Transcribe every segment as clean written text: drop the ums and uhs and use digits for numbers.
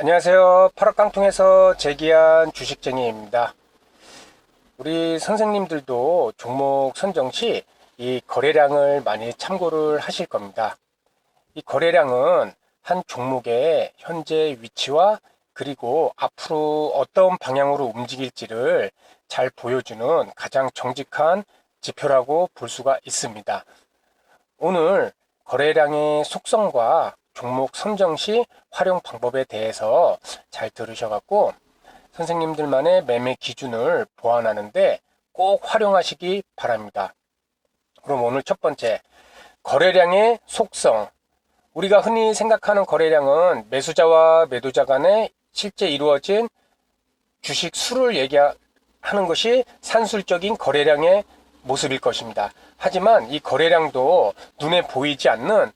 안녕하세요. 팔업깡통에서 재기한 주식쟁이입니다. 우리 선생님들도 종목 선정 시 이 거래량을 많이 참고를 하실 겁니다. 이 거래량은 한 종목의 현재 위치와 그리고 앞으로 어떤 방향으로 움직일지를 잘 보여주는 가장 정직한 지표라고 볼 수가 있습니다. 오늘 거래량의 속성과 종목 선정 시 활용 방법에 대해서 잘 들으셔갖고 선생님들만의 매매 기준을 보완하는데 꼭 활용하시기 바랍니다. 그럼 오늘 첫 번째, 거래량의 속성. 우리가 흔히 생각하는 거래량은 매수자와 매도자 간에 실제 이루어진 주식 수를 얘기하는 것이 산술적인 거래량의 모습일 것입니다. 하지만 이 거래량도 눈에 보이지 않는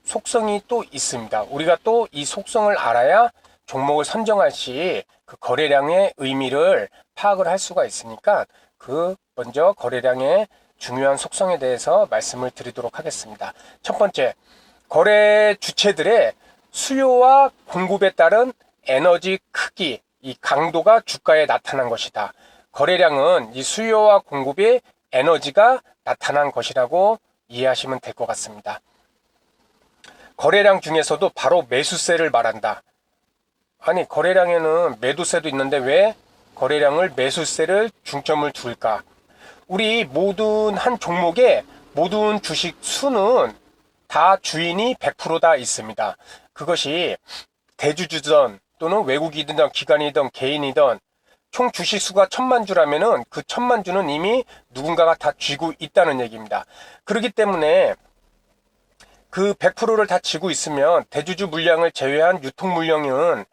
속성이 또 있습니다. 우리가 또 이 속성을 알아야 종목을 선정할 시 그 거래량의 의미를 파악을 할 수가 있으니까 먼저 거래량의 중요한 속성에 대해서 말씀을 드리도록 하겠습니다. 첫 번째, 거래 주체들의 수요와 공급에 따른 에너지 크기, 이 강도가 주가에 나타난 것이다. 거래량은 이 수요와 공급의 에너지가 나타난 것이라고 이해하시면 될 것 같습니다. 거래량 중에서도 바로 매수세를 말한다. 아니, 거래량에는 매도세도 있는데 왜 거래량을 매수세를 중점을 둘까? 우리 모든 한 종목의 모든 주식 수는 다 주인이 100%다 있습니다. 그것이 대주주든 또는 외국인이든 기관이든 개인이든 총 주식 수가 1000만 주라면은 그 1000만 주는 이미 누군가가 다 쥐고 있다는 얘기입니다. 그렇기 때문에 그 100%를 다 쥐고 있으면 대주주 물량을 제외한 유통 물량은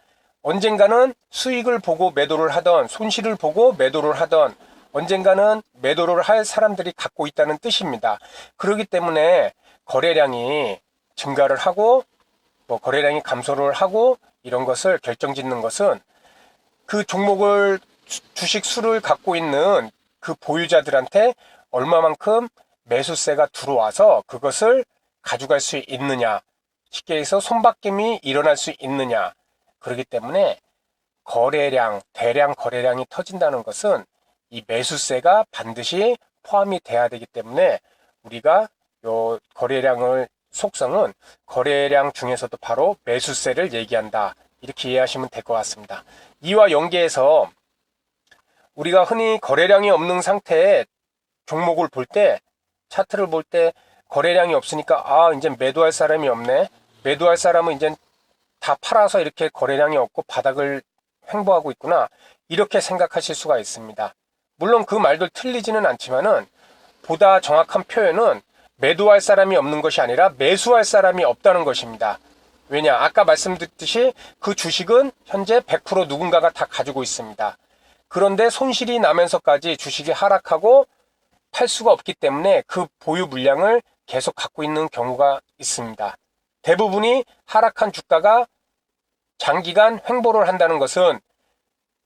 언젠가는 수익을 보고 매도를 하던 손실을 보고 매도를 하던 언젠가는 매도를 할 사람들이 갖고 있다는 뜻입니다. 그렇기 때문에 거래량이 증가를 하고 거래량이 감소를 하고 이런 것을 결정짓는 것은 그 종목을 주식 수를 갖고 있는 그 보유자들한테 얼마만큼 매수세가 들어와서 그것을 가져갈 수 있느냐, 쉽게 해서 손바뀜이 일어날 수 있느냐. 그렇기 때문에 대량 거래량이 터진다는 것은 이 매수세가 반드시 포함이 돼야 되기 때문에 우리가 요 거래량을 속성은 거래량 중에서도 바로 매수세를 얘기한다. 이렇게 이해하시면 될 것 같습니다. 이와 연계해서 우리가 흔히 거래량이 없는 상태의 종목을 볼 때, 차트를 볼 때 거래량이 없으니까 이제 매도할 사람이 없네. 매도할 사람은 이제 다 팔아서 이렇게 거래량이 없고 바닥을 횡보하고 있구나. 이렇게 생각하실 수가 있습니다. 물론 그 말도 틀리지는 않지만은 보다 정확한 표현은 매도할 사람이 없는 것이 아니라 매수할 사람이 없다는 것입니다. 왜냐? 아까 말씀드렸듯이 그 주식은 현재 100% 누군가가 다 가지고 있습니다. 그런데 손실이 나면서까지 주식이 하락하고 팔 수가 없기 때문에 그 보유 물량을 계속 갖고 있는 경우가 있습니다. 대부분이 하락한 주가가 장기간 횡보를 한다는 것은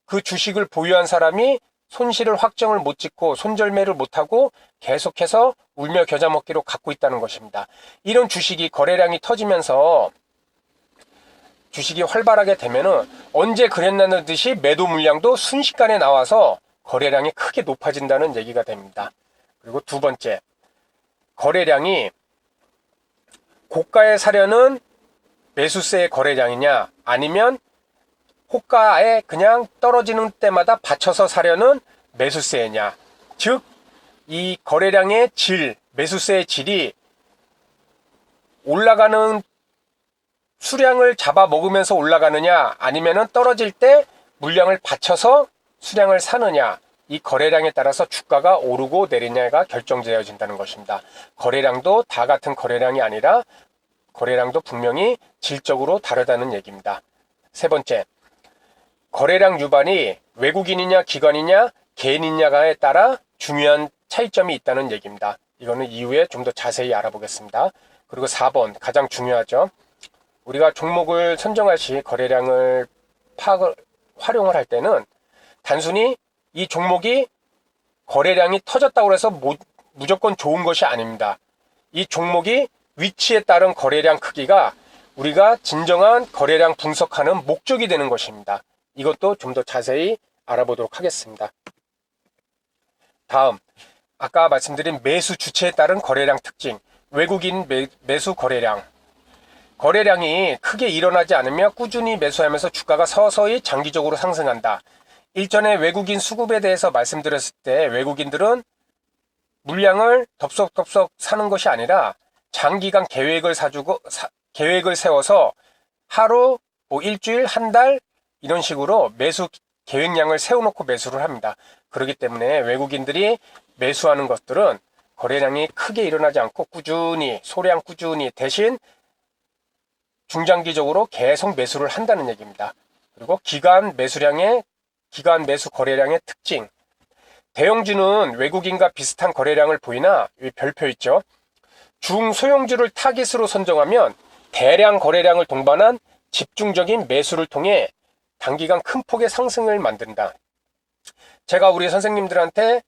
그 주식을 보유한 사람이 손실을 확정을 못 짓고 손절매를 못하고 계속해서 울며 겨자 먹기로 갖고 있다는 것입니다. 이런 주식이 거래량이 터지면서 주식이 활발하게 되면은 언제 그랬냐는 듯이 매도 물량도 순식간에 나와서 거래량이 크게 높아진다는 얘기가 됩니다. 그리고 두 번째, 거래량이 고가에 사려는 매수세의 거래량이냐 아니면 호가에 그냥 떨어지는 때마다 받쳐서 사려는 매수세냐. 즉, 이 거래량의 매수세의 질이 올라가는 수량을 잡아먹으면서 올라가느냐 아니면은 떨어질 때 물량을 받쳐서 수량을 사느냐. 이 거래량에 따라서 주가가 오르고 내리냐가 결정되어진다는 것입니다. 거래량도 다 같은 거래량이 아니라 거래량도 분명히 질적으로 다르다는 얘기입니다. 세 번째, 거래량 유발이 외국인이냐 기관이냐 개인이냐에 따라 중요한 차이점이 있다는 얘기입니다. 이거는 이후에 좀 더 자세히 알아보겠습니다. 그리고 4번, 가장 중요하죠. 우리가 종목을 선정할 시 거래량을 활용을 할 때는 단순히 이 종목이 거래량이 터졌다고 해서 무조건 좋은 것이 아닙니다. 이 종목이 위치에 따른 거래량 크기가 우리가 진정한 거래량 분석하는 목적이 되는 것입니다. 이것도 좀 더 자세히 알아보도록 하겠습니다. 다음, 아까 말씀드린 매수 주체에 따른 거래량 특징, 외국인 매수 거래량. 거래량이 크게 일어나지 않으며 꾸준히 매수하면서 주가가 서서히 장기적으로 상승한다. 일전에 외국인 수급에 대해서 말씀드렸을 때 외국인들은 물량을 덥석덥석 사는 것이 아니라 장기간 계획을 세워서 하루, 일주일, 한 달 이런 식으로 매수 계획량을 세워놓고 매수를 합니다. 그렇기 때문에 외국인들이 매수하는 것들은 거래량이 크게 일어나지 않고 소량 꾸준히 대신 중장기적으로 계속 매수를 한다는 얘기입니다. 그리고 기간 매수 거래량의 특징. 대형주는 외국인과 비슷한 거래량을 보이나 여기 별표 있죠. 중소형주를 타깃으로 선정하면 대량 거래량을 동반한 집중적인 매수를 통해 단기간 큰 폭의 상승을 만든다. 제가 우리 선생님들한테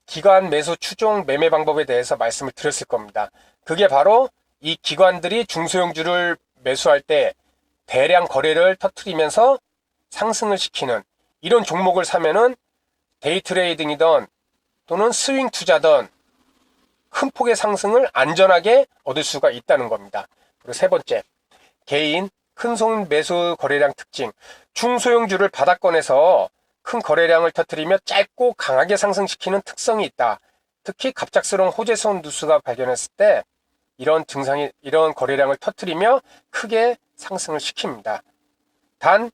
기관 매수 추종 매매 방법에 대해서 말씀을 드렸을 겁니다. 그게 바로 이 기관들이 중소형주를 매수할 때 대량 거래를 터뜨리면서 상승을 시키는 이런 종목을 사면은 데이 트레이딩이든 또는 스윙 투자든 큰 폭의 상승을 안전하게 얻을 수가 있다는 겁니다. 그리고 세 번째, 개인 큰손 매수 거래량 특징. 중소형주를 바닥권에서 큰 거래량을 터뜨리며 짧고 강하게 상승시키는 특성이 있다. 특히 갑작스러운 호재성 뉴스가 발견했을 때 이런 거래량을 터뜨리며 크게 상승을 시킵니다. 단,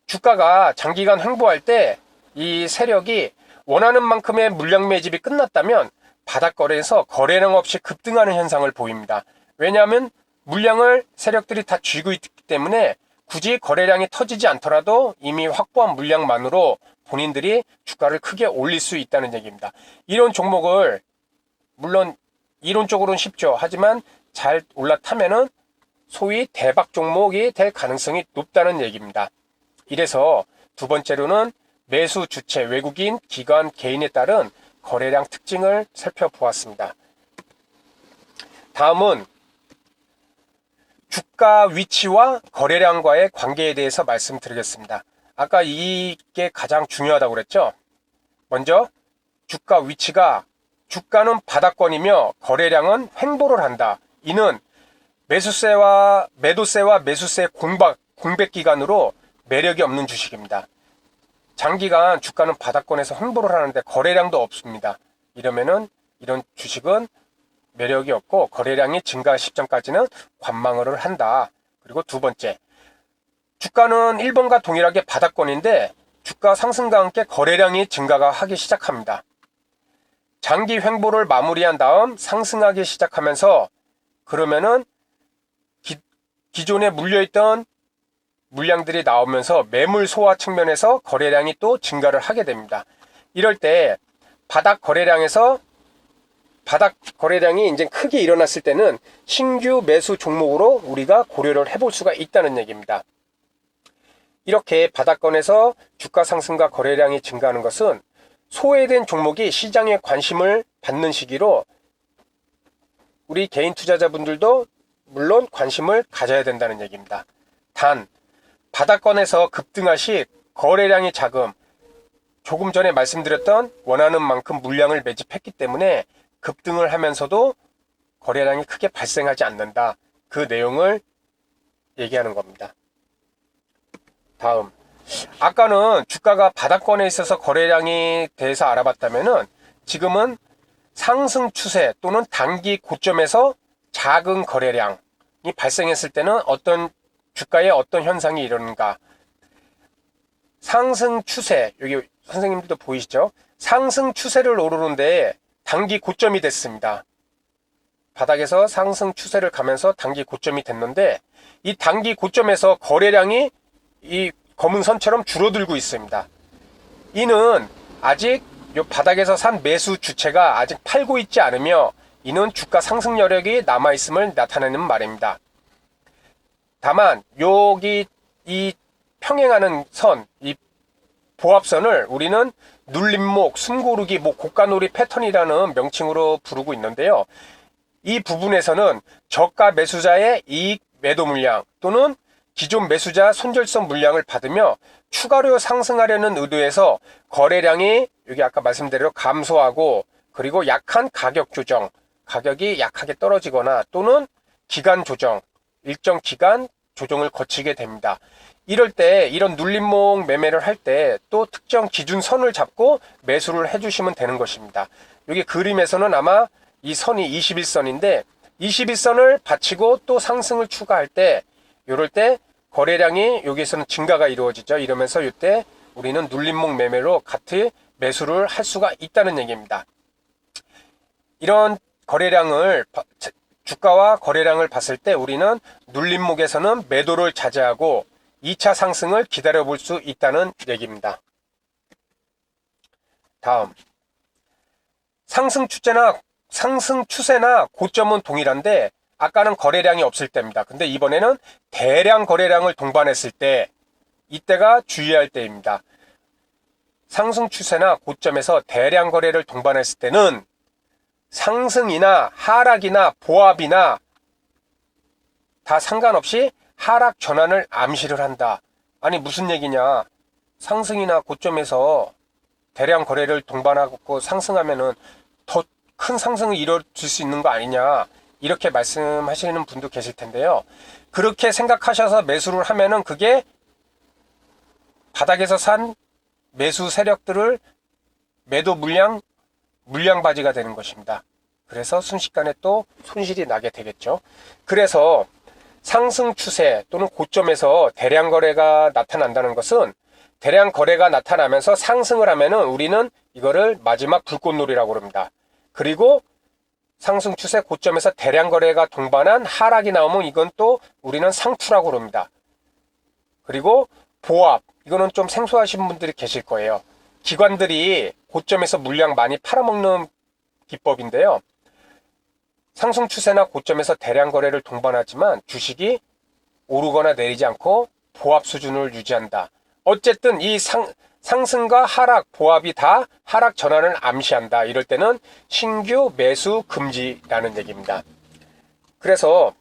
주가가 장기간 횡보할 때 이 세력이 원하는 만큼의 물량 매집이 끝났다면 바닥거래에서 거래량 없이 급등하는 현상을 보입니다. 왜냐하면 물량을 세력들이 다 쥐고 있기 때문에 굳이 거래량이 터지지 않더라도 이미 확보한 물량만으로 본인들이 주가를 크게 올릴 수 있다는 얘기입니다. 이런 종목을 물론 이론적으로는 쉽죠. 하지만 잘 올라타면은 소위 대박 종목이 될 가능성이 높다는 얘기입니다. 이래서 두 번째로는 매수 주체, 외국인, 기관, 개인에 따른 거래량 특징을 살펴보았습니다. 다음은 주가 위치와 거래량과의 관계에 대해서 말씀드리겠습니다. 아까 이게 가장 중요하다고 그랬죠? 먼저 주가 위치가 주가는 바닥권이며 거래량은 횡보를 한다. 이는 매도세와 매수세의 공백 기간으로 매력이 없는 주식입니다. 장기간 주가는 바닥권에서 횡보를 하는데 거래량도 없습니다. 이러면은 이런 주식은 매력이 없고 거래량이 증가 시점까지는 관망을 한다. 그리고 두 번째, 주가는 1번과 동일하게 바닥권인데 주가 상승과 함께 거래량이 증가가 하기 시작합니다. 장기 횡보를 마무리한 다음 상승하기 시작하면서 그러면은 기존에 물려있던 물량들이 나오면서 매물 소화 측면에서 거래량이 또 증가를 하게 됩니다. 이럴 때 바닥 거래량이 이제 크게 일어났을 때는 신규 매수 종목으로 우리가 고려를 해볼 수가 있다는 얘기입니다. 이렇게 바닥권에서 주가 상승과 거래량이 증가하는 것은 소외된 종목이 시장에 관심을 받는 시기로 우리 개인 투자자분들도 물론 관심을 가져야 된다는 얘기입니다. 단, 바닥권에서 급등할 시 거래량이 조금 전에 말씀드렸던 원하는 만큼 물량을 매집했기 때문에 급등을 하면서도 거래량이 크게 발생하지 않는다. 그 내용을 얘기하는 겁니다. 다음, 아까는 주가가 바닥권에 있어서 거래량에 대해서 알아봤다면은 지금은 상승 추세 또는 단기 고점에서 작은 거래량이 발생했을 때는 주가에 어떤 현상이 일어나는가. 상승 추세, 여기 선생님들도 보이시죠? 상승 추세를 오르는데 단기 고점이 됐습니다. 바닥에서 상승 추세를 가면서 단기 고점이 됐는데 이 단기 고점에서 거래량이 이 검은 선처럼 줄어들고 있습니다. 이는 아직 이 바닥에서 산 매수 주체가 아직 팔고 있지 않으며 이는 주가 상승 여력이 남아있음을 나타내는 말입니다. 다만 여기 이 평행하는 선, 이 보합선을 우리는 눌림목, 숨고르기, 고가놀이 패턴이라는 명칭으로 부르고 있는데요. 이 부분에서는 저가 매수자의 이익 매도 물량 또는 기존 매수자 손절성 물량을 받으며 추가로 상승하려는 의도에서 거래량이 여기 아까 말씀드린 감소하고 그리고 약한 가격 조정, 가격이 약하게 떨어지거나 또는 기간 조정, 일정 기간 조정을 거치게 됩니다. 이럴 때 이런 눌림목 매매를 할 때 또 특정 기준선을 잡고 매수를 해주시면 되는 것입니다. 여기 그림에서는 아마 이 선이 21선인데 21선을 받치고 또 상승을 추가할 때 이럴 때 거래량이 여기에서는 증가가 이루어지죠. 이러면서 이때 우리는 눌림목 매매로 같이 매수를 할 수가 있다는 얘기입니다. 이런 거래량을 주가와 거래량을 봤을 때 우리는 눌림목에서는 매도를 자제하고 2차 상승을 기다려 볼 수 있다는 얘기입니다. 다음 상승 추세나 고점은 동일한데 아까는 거래량이 없을 때입니다. 근데 이번에는 대량 거래량을 동반했을 때 이때가 주의할 때입니다. 상승 추세나 고점에서 대량 거래를 동반했을 때는 상승이나 하락이나 보합이나 다 상관없이 하락 전환을 암시를 한다. 아니 무슨 얘기냐. 상승이나 고점에서 대량 거래를 동반하고 상승하면은 더 큰 상승을 이뤄질 수 있는 거 아니냐. 이렇게 말씀하시는 분도 계실 텐데요. 그렇게 생각하셔서 매수를 하면은 그게 바닥에서 산 매수 세력들을 매도 물량바지가 되는 것입니다. 그래서 순식간에 또 손실이 나게 되겠죠. 그래서 상승 추세 또는 고점에서 대량 거래가 나타난다는 것은 대량 거래가 나타나면서 상승을 하면은 우리는 이거를 마지막 불꽃놀이라고 합니다. 그리고 상승 추세 고점에서 대량 거래가 동반한 하락이 나오면 이건 또 우리는 상투라고 합니다. 그리고 보합, 이거는 좀 생소하신 분들이 계실 거예요. 기관들이 고점에서 물량 많이 팔아먹는 기법인데요. 상승 추세나 고점에서 대량 거래를 동반하지만 주식이 오르거나 내리지 않고 보합 수준을 유지한다. 어쨌든 이 상승과 하락, 보합이 다 하락 전환을 암시한다. 이럴 때는 신규 매수 금지라는 얘기입니다. 그래서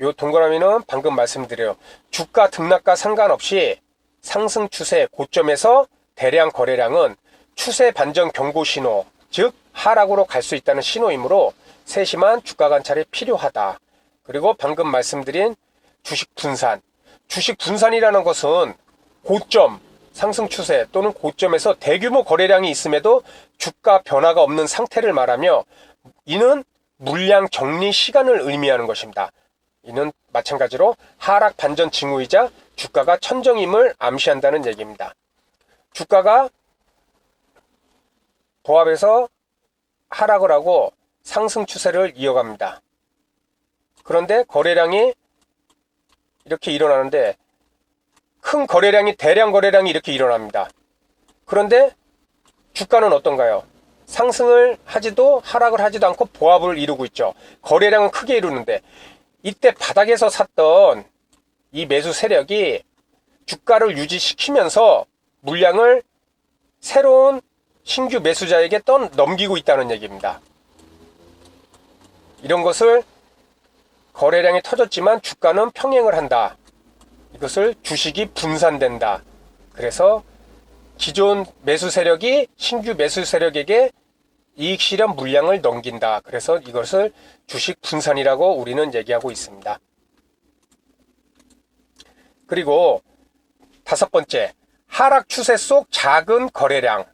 이 동그라미는 방금 말씀드려요. 주가 등락과 상관없이 상승 추세 고점에서 대량 거래량은 추세 반전 경고 신호, 즉 하락으로 갈 수 있다는 신호이므로 세심한 주가 관찰이 필요하다. 그리고 방금 말씀드린 주식 분산. 주식 분산이라는 것은 고점, 상승 추세 또는 고점에서 대규모 거래량이 있음에도 주가 변화가 없는 상태를 말하며 이는 물량 정리 시간을 의미하는 것입니다. 이는 마찬가지로 하락 반전 징후이자 주가가 천정임을 암시한다는 얘기입니다. 주가가 보합에서 하락을 하고 상승 추세를 이어갑니다. 그런데 거래량이 이렇게 일어나는데 큰 거래량이 대량 거래량이 이렇게 일어납니다. 그런데 주가는 어떤가요? 상승을 하지도 하락을 하지도 않고 보합을 이루고 있죠. 거래량은 크게 이루는데 이때 바닥에서 샀던 이 매수 세력이 주가를 유지시키면서 물량을 새로운 신규 매수자에게 넘기고 있다는 얘기입니다. 이런 것을 거래량이 터졌지만 주가는 평행을 한다. 이것을 주식이 분산된다. 그래서 기존 매수 세력이 신규 매수 세력에게 이익 실현 물량을 넘긴다. 그래서 이것을 주식 분산이라고 우리는 얘기하고 있습니다. 그리고 다섯 번째, 하락 추세 속 작은 거래량.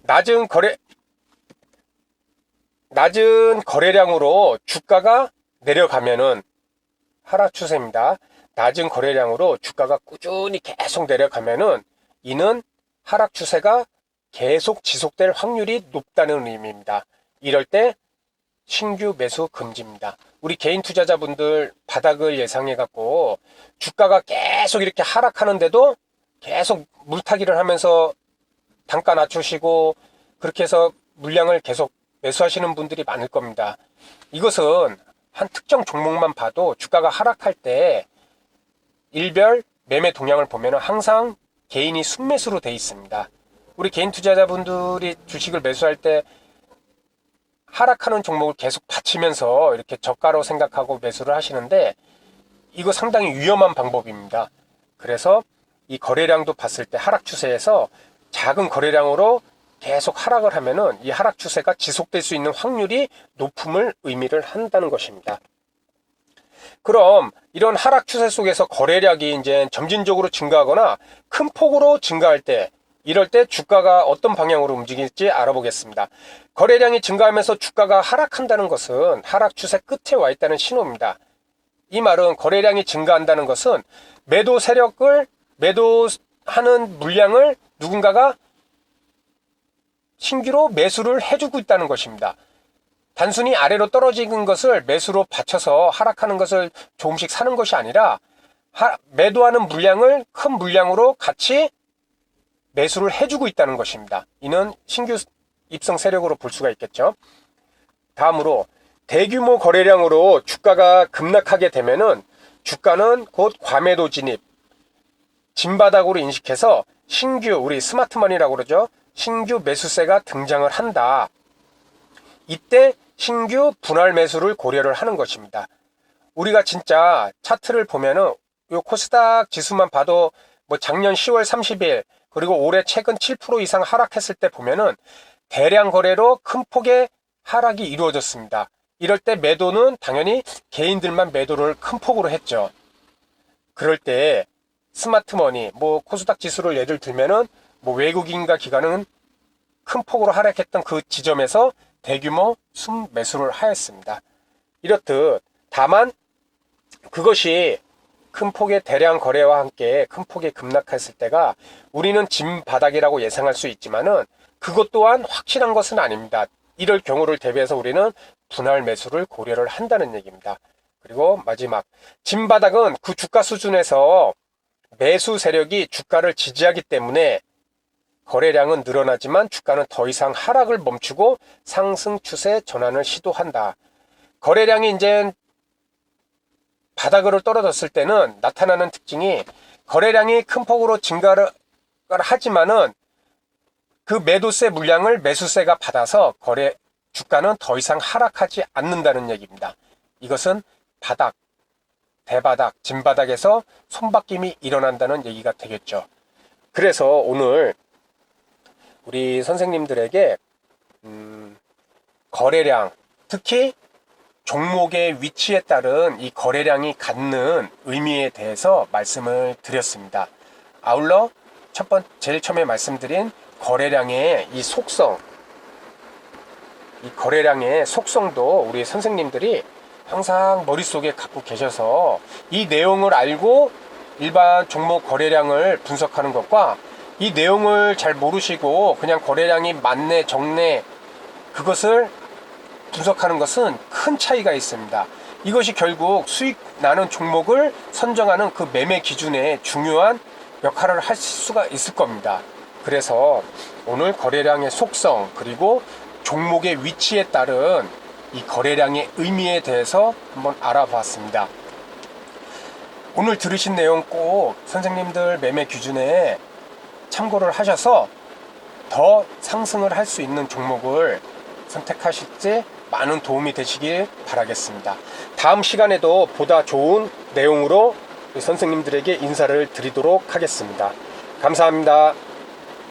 낮은 거래량으로 주가가 내려가면은 하락 추세입니다. 낮은 거래량으로 주가가 꾸준히 계속 내려가면은 이는 하락 추세가 계속 지속될 확률이 높다는 의미입니다. 이럴 때 신규 매수 금지입니다. 우리 개인 투자자분들 바닥을 예상해 갖고 주가가 계속 이렇게 하락하는데도 계속 물타기를 하면서 단가 낮추시고 그렇게 해서 물량을 계속 매수하시는 분들이 많을 겁니다. 이것은 한 특정 종목만 봐도 주가가 하락할 때 일별 매매 동향을 보면 항상 개인이 순매수로 돼 있습니다. 우리 개인 투자자분들이 주식을 매수할 때 하락하는 종목을 계속 받치면서 이렇게 저가로 생각하고 매수를 하시는데 이거 상당히 위험한 방법입니다. 그래서 이 거래량도 봤을 때 하락 추세에서 작은 거래량으로 계속 하락을 하면은 이 하락 추세가 지속될 수 있는 확률이 높음을 의미를 한다는 것입니다. 그럼 이런 하락 추세 속에서 거래량이 이제 점진적으로 증가하거나 큰 폭으로 증가할 때 이럴 때 주가가 어떤 방향으로 움직일지 알아보겠습니다. 거래량이 증가하면서 주가가 하락한다는 것은 하락 추세 끝에 와 있다는 신호입니다. 이 말은 거래량이 증가한다는 것은 매도 세력을 매도하는 물량을 누군가가 신규로 매수를 해주고 있다는 것입니다. 단순히 아래로 떨어지는 것을 매수로 받쳐서 하락하는 것을 조금씩 사는 것이 아니라 매도하는 물량을 큰 물량으로 같이 매수를 해주고 있다는 것입니다. 이는 신규 입성 세력으로 볼 수가 있겠죠. 다음으로 대규모 거래량으로 주가가 급락하게 되면은 주가는 곧 과매도 진입, 진바닥으로 인식해서 신규 우리 스마트머니라고 그러죠. 신규 매수세가 등장을 한다. 이때 신규 분할 매수를 고려를 하는 것입니다. 우리가 진짜 차트를 보면은 요 코스닥 지수만 봐도 뭐 작년 10월 30일 그리고 올해 최근 7% 이상 하락했을 때 보면은 대량 거래로 큰 폭의 하락이 이루어졌습니다. 이럴 때 매도는 당연히 개인들만 매도를 큰 폭으로 했죠. 그럴 때 스마트머니, 뭐 코스닥 지수를 예를 들면은 뭐 외국인과 기관은 큰 폭으로 하락했던 그 지점에서 대규모 순매수를 하였습니다. 이렇듯 다만 그것이 큰 폭의 대량 거래와 함께 큰 폭의 급락했을 때가 우리는 진바닥이라고 예상할 수 있지만은 그것 또한 확실한 것은 아닙니다. 이럴 경우를 대비해서 우리는 분할 매수를 고려를 한다는 얘기입니다. 그리고 마지막 진바닥은 그 주가 수준에서 매수 세력이 주가를 지지하기 때문에 거래량은 늘어나지만 주가는 더 이상 하락을 멈추고 상승 추세 전환을 시도한다. 거래량이 이제 바닥으로 떨어졌을 때는 나타나는 특징이 거래량이 큰 폭으로 증가를 하지만은 그 매도세 물량을 매수세가 받아서 주가는 더 이상 하락하지 않는다는 얘기입니다. 이것은 바닥, 대바닥, 진바닥에서 손바뀜이 일어난다는 얘기가 되겠죠. 그래서 오늘 우리 선생님들에게 거래량, 특히 종목의 위치에 따른 이 거래량이 갖는 의미에 대해서 말씀을 드렸습니다. 아울러 제일 처음에 말씀드린 거래량의 이 속성, 이 거래량의 속성도 우리 선생님들이 항상 머릿속에 갖고 계셔서 이 내용을 알고 일반 종목 거래량을 분석하는 것과 이 내용을 잘 모르시고 그냥 거래량이 많네 적네 그것을 분석하는 것은 큰 차이가 있습니다. 이것이 결국 수익 나는 종목을 선정하는 그 매매 기준에 중요한 역할을 할 수가 있을 겁니다. 그래서 오늘 거래량의 속성 그리고 종목의 위치에 따른 이 거래량의 의미에 대해서 한번 알아봤습니다. 오늘 들으신 내용 꼭 선생님들 매매 기준에 참고를 하셔서 더 상승을 할 수 있는 종목을 선택하실 때 많은 도움이 되시길 바라겠습니다. 다음 시간에도 보다 좋은 내용으로 선생님들에게 인사를 드리도록 하겠습니다. 감사합니다.